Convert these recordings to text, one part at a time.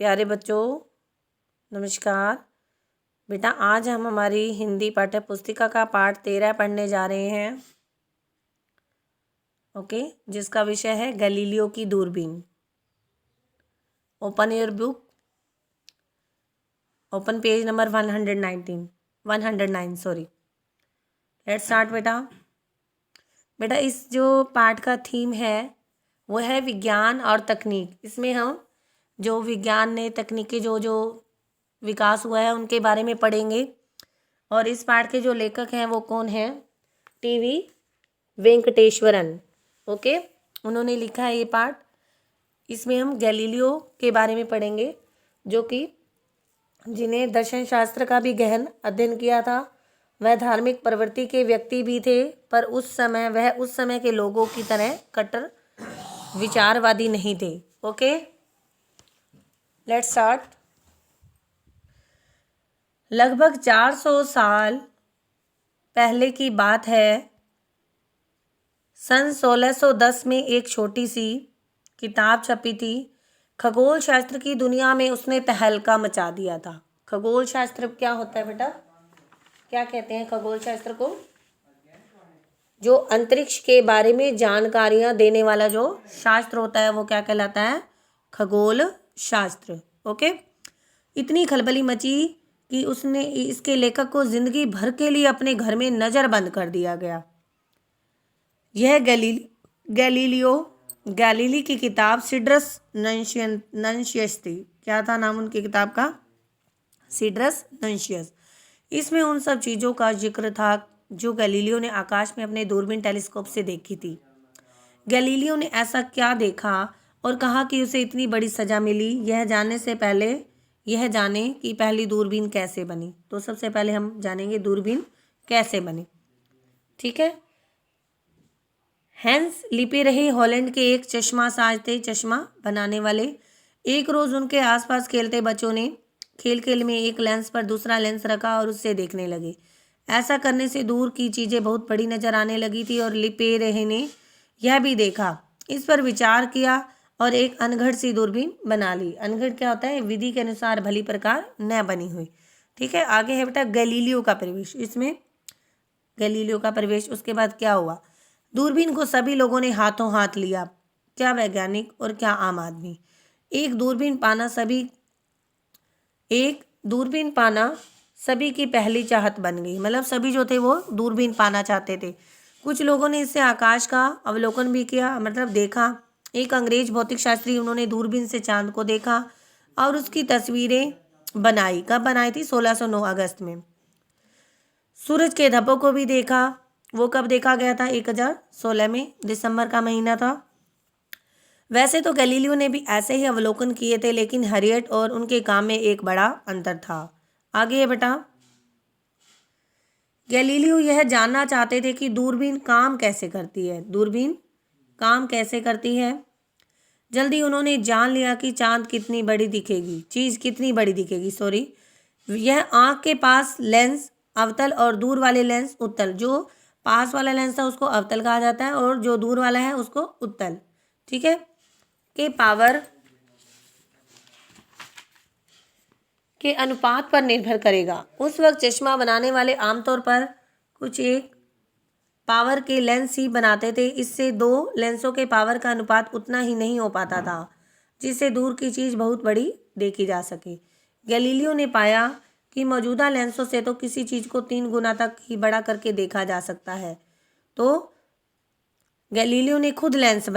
प्यारे बच्चों नमस्कार। बेटा आज हम हमारी हिंदी पाठ्य पुस्तिका का पाठ 13 पढ़ने जा रहे हैं। ओके, जिसका विषय है गैलीलियो की दूरबीन। Open your book, open page number 109 sorry. Let's start बेटा। बेटा इस जो पाठ का थीम है वो है विज्ञान और तकनीक। इसमें हम जो विज्ञान ने तकनीकी जो विकास हुआ है उनके बारे में पढ़ेंगे। और इस पाठ के जो लेखक हैं वो कौन हैं? टीवी वेंकटेश्वरन। ओके, उन्होंने लिखा है ये पाठ। इसमें हम गैलीलियो के बारे में पढ़ेंगे, जो कि जिन्हें दर्शन शास्त्र का भी गहन अध्ययन किया था। वह धार्मिक प्रवृत्ति के व्यक्ति भी थे, पर उस समय के लोगों की तरह कट्टर विचारवादी नहीं थे। Okay, let's start. लगभग 400 साल पहले की बात है। सन 1610 में एक छोटी सी किताब छपी थी। खगोल शास्त्र की दुनिया में उसने तहलका मचा दिया था। खगोल शास्त्र क्या होता है बेटा? क्या कहते हैं खगोल शास्त्र को? जो अंतरिक्ष के बारे में जानकारियां देने वाला जो शास्त्र होता है वो क्या कहलाता है? खगोल शास्त्र। ओके, इतनी खलबली मची कि उसने इसके लेखक को जिंदगी भर के लिए अपने घर में नज़रबंद कर दिया गया। यह गैलीली की किताब सिड्रस नंशियस थी। क्या था नाम उनकी किताब का? सिड्रस नंशियस। इसमें उन सब चीज़ों का जिक्र था जो गैलीलियो ने आकाश में अपने दूरबीन टेलीस्कोप से देखी थी। गैलीलियो ने ऐसा क्या देखा और कहा कि उसे इतनी बड़ी सजा मिली? यह जानने से पहले यह जाने कि पहली दूरबीन कैसे बनी। तो सबसे पहले हम जानेंगे दूरबीन कैसे बनी। ठीक है। हैंस लिपेरहे हॉलैंड के एक चश्मा साज थे, चश्मा बनाने वाले। एक रोज़ उनके आसपास खेलते बच्चों ने खेल में एक लेंस पर दूसरा लेंस रखा और उससे देखने लगे। ऐसा करने से दूर की चीज़ें बहुत बड़ी नज़र आने लगी थी और लिपेरहे ने यह भी देखा। इस पर विचार किया और एक अनघड़ सी दूरबीन बना ली। अनघड़ क्या होता है? विधि के अनुसार भली प्रकार न बनी हुई। ठीक है, आगे है बेटा गैलीलियो का प्रवेश। इसमें गैलीलियो का प्रवेश, उसके बाद क्या हुआ? दूरबीन को सभी लोगों ने हाथों हाथ लिया, क्या वैज्ञानिक और क्या आम आदमी। एक दूरबीन पाना सभी की पहली चाहत बन गई। मतलब सभी जो थे वो दूरबीन पाना चाहते थे। कुछ लोगों ने इससे आकाश का अवलोकन भी किया, मतलब देखा। एक अंग्रेज भौतिक शास्त्री, उन्होंने दूरबीन से चांद को देखा और उसकी तस्वीरें बनाई। कब बनाई थी? 1609 अगस्त में। सूरज के धब्बों को भी देखा। वो कब देखा गया था? 1016 में, दिसंबर का महीना था। वैसे तो गैलीलियो ने भी ऐसे ही अवलोकन किए थे, लेकिन हैरियट और उनके काम में एक बड़ा अंतर था। आगे है बेटा, गैलीलियो यह जानना चाहते थे कि दूरबीन काम कैसे करती है। दूरबीन काम कैसे करती है? जल्दी उन्होंने जान लिया कि चांद कितनी बड़ी दिखेगी, चीज़ कितनी बड़ी दिखेगी। सॉरी, यह आँख के पास लेंस अवतल और दूर वाले लेंस उत्तल। जो पास वाला लेंस है उसको अवतल कहा जाता है और जो दूर वाला है उसको उत्तल। ठीक है, के पावर के अनुपात पर निर्भर करेगा। उस वक्त चश्मा बनाने वाले आमतौर पर कुछ एक पावर के लेंस ही बनाते थे। इससे दो लेंसों के पावर का अनुपात उतना ही नहीं हो पाता था जिससे दूर की चीज़ बहुत बड़ी देखी जा सके। गैलीलियो ने पाया कि मौजूदा लेंसों से तो किसी चीज़ को 3 गुना तक ही बड़ा करके देखा जा सकता है। तो गैलीलियो ने खुद लेंस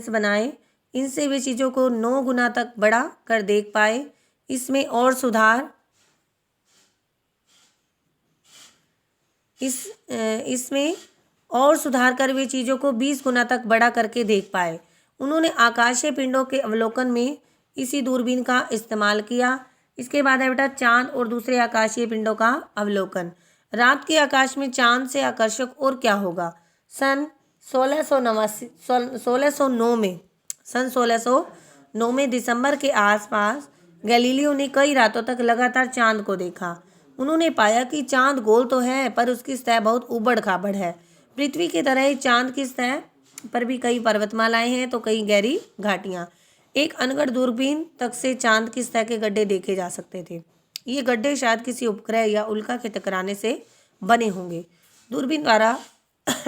बनाए। इनसे वे चीज़ों को 9 गुना तक बड़ा कर देख पाए। इसमें और सुधार कर वे चीज़ों को 20 गुना तक बड़ा करके देख पाए। उन्होंने आकाशीय पिंडों के अवलोकन में इसी दूरबीन का इस्तेमाल किया। इसके बाद है बेटा चांद और दूसरे आकाशीय पिंडों का अवलोकन। रात के आकाश में चांद से आकर्षक और क्या होगा? सन 1609 में दिसंबर के आसपास गैलीलियो ने कई रातों तक लगातार चांद को देखा। उन्होंने पाया कि चांद गोल तो है, पर उसकी सतह बहुत ऊबड़ खाबड़ है। पृथ्वी की तरह ही चांद की सतह पर भी कई पर्वतमालाएं हैं तो कई गहरी घाटियां। एक अनगढ़ दूरबीन तक से चांद की सतह के गड्ढे देखे जा सकते थे। ये गड्ढे शायद किसी उपग्रह या उल्का के टकराने से बने होंगे। दूरबीन द्वारा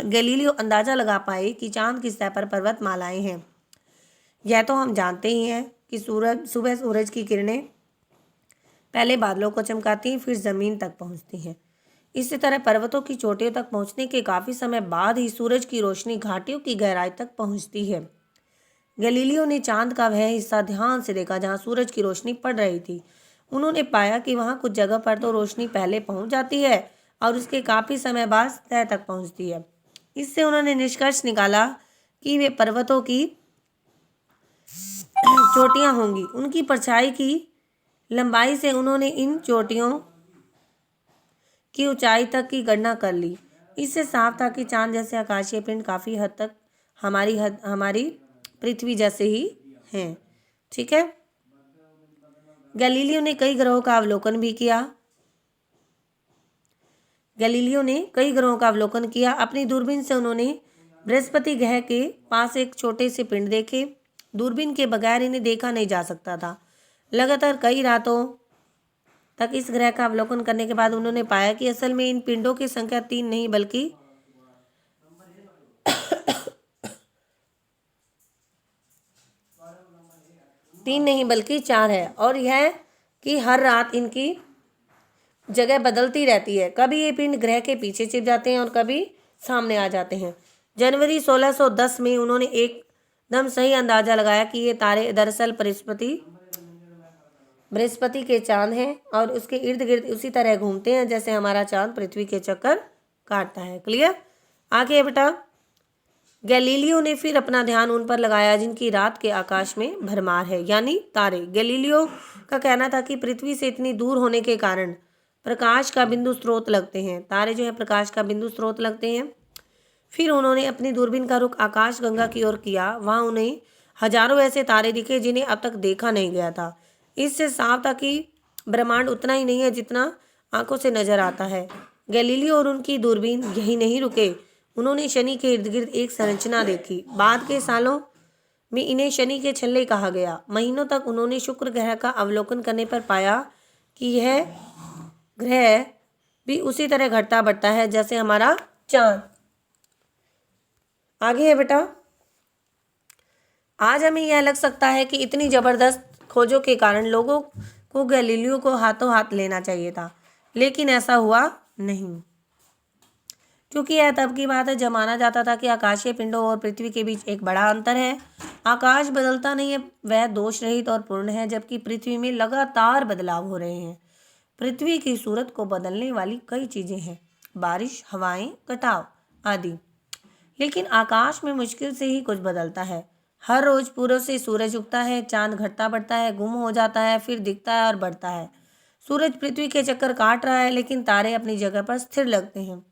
गैलीलियो अंदाजा लगा पाए कि चांद की सतह पर पर्वतमालाएं हैं। यह तो हम जानते ही हैं कि सुबह सूरज की किरणें पहले बादलों को चमकाती हैं, फिर ज़मीन तक पहुंचती हैं। इसी तरह पर्वतों की चोटियों तक पहुंचने के काफ़ी समय बाद ही सूरज की रोशनी घाटियों की गहराई तक पहुंचती है। गैलीलियो ने चांद का वह हिस्सा ध्यान से देखा जहां सूरज की रोशनी पड़ रही थी। उन्होंने पाया कि वहां कुछ जगह पर तो रोशनी पहले पहुंच जाती है और उसके काफ़ी समय बाद सतह तक पहुंचती है। इससे उन्होंने निष्कर्ष निकाला कि वे पर्वतों की चोटियां होंगी। उनकी परछाई की लंबाई से उन्होंने इन चोटियों की ऊंचाई तक की गणना कर ली। इससे साफ था कि चांद जैसे आकाशीय पिंड काफ़ी हद तक हमारी पृथ्वी जैसे ही हैं। ठीक है। गैलीलियो ने कई ग्रहों का अवलोकन भी किया। अपनी दूरबीन से उन्होंने बृहस्पति ग्रह के पास एक छोटे से पिंड देखे। दूरबीन के बगैर इन्हें देखा नहीं जा सकता था। लगातार कई रातों तक इस ग्रह का अवलोकन करने के बाद उन्होंने पाया कि असल में इन पिंडों की संख्या तीन नहीं बल्कि चार है, और यह कि हर रात इनकी जगह बदलती रहती है। कभी ये पिंड ग्रह के पीछे छिप जाते हैं और कभी सामने आ जाते हैं। जनवरी 1610 में उन्होंने एकदम सही अंदाजा लगाया कि ये तारे दरअसल बृहस्पति के चांद हैं और उसके इर्द गिर्द उसी तरह घूमते हैं जैसे हमारा चांद पृथ्वी के चक्कर काटता है। क्लियर? आगे बेटा, गैलीलियो ने फिर अपना ध्यान उन पर लगाया जिनकी रात के आकाश में भरमार है, यानी तारे। गैलीलियो का कहना था कि पृथ्वी से इतनी दूर होने के कारण प्रकाश का बिंदु स्रोत लगते हैं। तारे जो है प्रकाश का बिंदु स्रोत लगते हैं। फिर उन्होंने अपनी दूरबीन का रुख आकाश गंगा की ओर किया। वहाँ उन्हें हजारों ऐसे तारे दिखे जिन्हें अब तक देखा नहीं गया था। इससे साफ था कि ब्रह्मांड उतना ही नहीं है जितना आंखों से नजर आता है। गैलीलियो और उनकी दूरबीन यही नहीं रुके। उन्होंने शनि के इर्द गिर्द एक संरचना देखी। बाद के सालों में इन्हें शनि के छल्ले कहा गया। महीनों तक उन्होंने शुक्र ग्रह का अवलोकन करने पर पाया कि यह ग्रह भी उसी तरह घटता बढ़ता है जैसे हमारा चांद। आगे है बेटा, आज हमें यह लग सकता है कि इतनी जबरदस्त खोजों के कारण लोगों को गैलीलियो को हाथों हाथ लेना चाहिए था, लेकिन ऐसा हुआ नहीं, क्योंकि यह तब की बात है जब माना जाता था कि आकाशीय पिंडों और पृथ्वी के बीच एक बड़ा अंतर है। आकाश बदलता नहीं है, वह दोष रहित और पूर्ण है, जबकि पृथ्वी में लगातार बदलाव हो रहे हैं। पृथ्वी की सूरत को बदलने वाली कई चीज़ें हैं, बारिश, हवाएं, कटाव आदि, लेकिन आकाश में मुश्किल से ही कुछ बदलता है। हर रोज पूर्व से सूरज उगता है, चांद घटता बढ़ता है, गुम हो जाता है, फिर दिखता है और बढ़ता है। सूरज पृथ्वी के चक्कर काट रहा है, लेकिन तारे अपनी जगह पर स्थिर लगते हैं।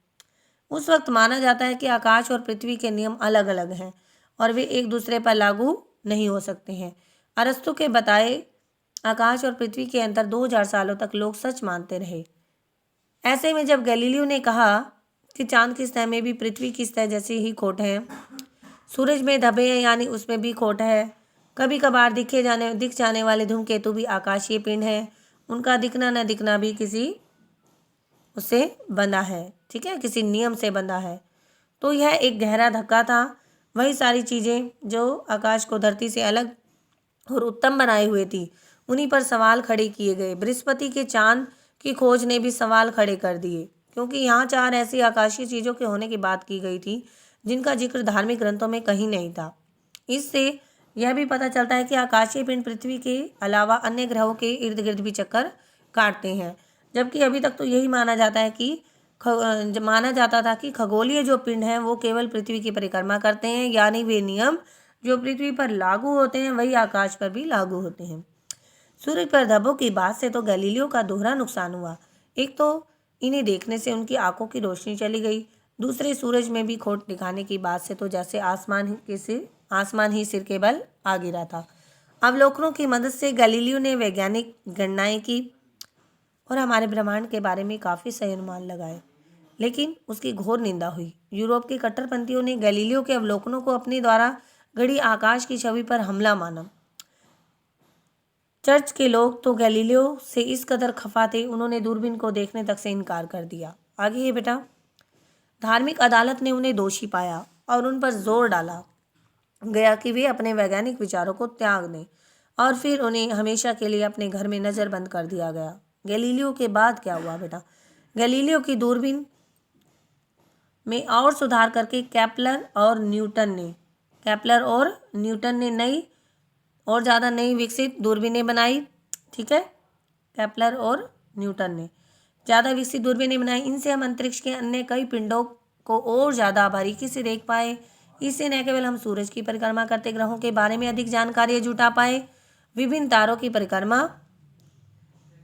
उस वक्त माना जाता है कि आकाश और पृथ्वी के नियम अलग अलग हैं और वे एक दूसरे पर लागू नहीं हो सकते हैं। अरस्तु के बताए आकाश और पृथ्वी के अंतर 2000 सालों तक लोग सच मानते रहे। ऐसे में जब गैलीलियो ने कहा कि चांद की सतह में भी पृथ्वी की सतह जैसी ही खोट है, सूरज में धब्बे हैं यानी उसमें भी खोट है, कभी कभार दिख जाने वाले धूमकेतु भी आकाशीय पिंड है, उनका दिखना न दिखना भी किसी उससे बंधा है, ठीक है, किसी नियम से बंधा है। तो यह एक गहरा धक्का था। वही सारी चीज़ें जो आकाश को धरती से अलग और उत्तम बनाए हुए थी, उन्हीं पर सवाल खड़े किए गए। बृहस्पति के चांद की खोज ने भी सवाल खड़े कर दिए, क्योंकि यहाँ 4 ऐसी आकाशीय चीज़ों के होने की बात की गई थी जिनका जिक्र धार्मिक ग्रंथों में कहीं नहीं था। इससे यह भी पता चलता है कि आकाशीय पिंड पृथ्वी के अलावा अन्य ग्रहों के इर्द गिर्द भी चक्कर काटते हैं, जबकि अभी तक तो यही माना जाता था कि खगोलीय जो पिंड हैं वो केवल पृथ्वी की परिक्रमा करते हैं, यानी वे नियम जो पृथ्वी पर लागू होते हैं वही आकाश पर भी लागू होते हैं। सूरज पर धब्बों की बात से तो गैलीलियो का दोहरा नुकसान हुआ। एक तो इन्हें देखने से उनकी आंखों की रोशनी चली गई, दूसरे सूरज में भी खोट दिखाने की बात से तो जैसे आसमान ही सिर के बल आ गिरा था। अवलोकनों की मदद से गैलीलियो ने वैज्ञानिक गणनाएं की और हमारे ब्रह्मांड के बारे में काफ़ी सही अनुमान लगाए, लेकिन उसकी घोर निंदा हुई। यूरोप के कट्टरपंथियों ने गैलीलियो के अवलोकनों को अपने द्वारा गढ़ी आकाश की छवि पर हमला माना। चर्च के लोग तो गैलीलियो से इस कदर खफा थे, उन्होंने दूरबीन को देखने तक से इनकार कर दिया। आगे ये बेटा, धार्मिक अदालत ने उन्हें दोषी पाया और उन पर जोर डाला गया कि वे अपने वैज्ञानिक विचारों को त्याग दें, और फिर उन्हें हमेशा के लिए अपने घर में नज़रबंद कर दिया गया। गैलीलियो के बाद क्या हुआ बेटा, गैलीलियो की दूरबीन में और सुधार करके केपलर और न्यूटन ने नई और ज़्यादा नई विकसित दूरबीनें बनाई। ठीक है, केपलर और न्यूटन ने ज़्यादा विकसित दूरबीनें बनाई। इनसे हम अंतरिक्ष के अन्य कई पिंडों को और ज़्यादा बारीकी से देख पाए। इससे न केवल हम सूरज की परिक्रमा करते ग्रहों के बारे में अधिक जानकारी जुटा पाए, विभिन्न तारों की परिक्रमा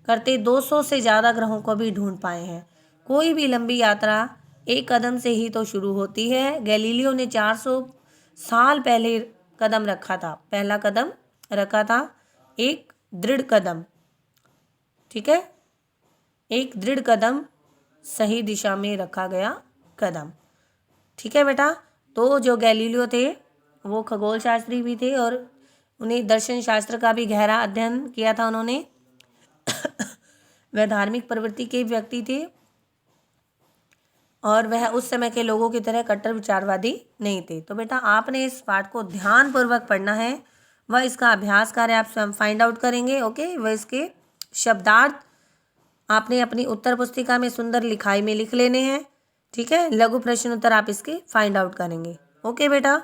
करते 200 से ज़्यादा ग्रहों को भी ढूंढ पाए हैं। कोई भी लंबी यात्रा एक कदम से ही तो शुरू होती है। गैलीलियो ने 400 साल पहले कदम रखा था, पहला कदम रखा था, एक दृढ़ कदम। ठीक है, एक दृढ़ कदम, सही दिशा में रखा गया कदम। ठीक है बेटा, तो जो गैलीलियो थे वो खगोल शास्त्री भी थे और उन्हें दर्शन शास्त्र का भी गहरा अध्ययन किया था उन्होंने। वह धार्मिक प्रवृत्ति के व्यक्ति थे और वह उस समय के लोगों की तरह कट्टर विचारवादी नहीं थे। तो बेटा आपने इस पाठ को ध्यानपूर्वक पढ़ना है, वह इसका अभ्यास कार्य आप स्वयं फाइंड आउट करेंगे। ओके, वह इसके शब्दार्थ आपने अपनी उत्तर पुस्तिका में सुंदर लिखाई में लिख लेने हैं। ठीक है, लघु प्रश्न उत्तर आप इसके फाइंड आउट करेंगे। ओके बेटा।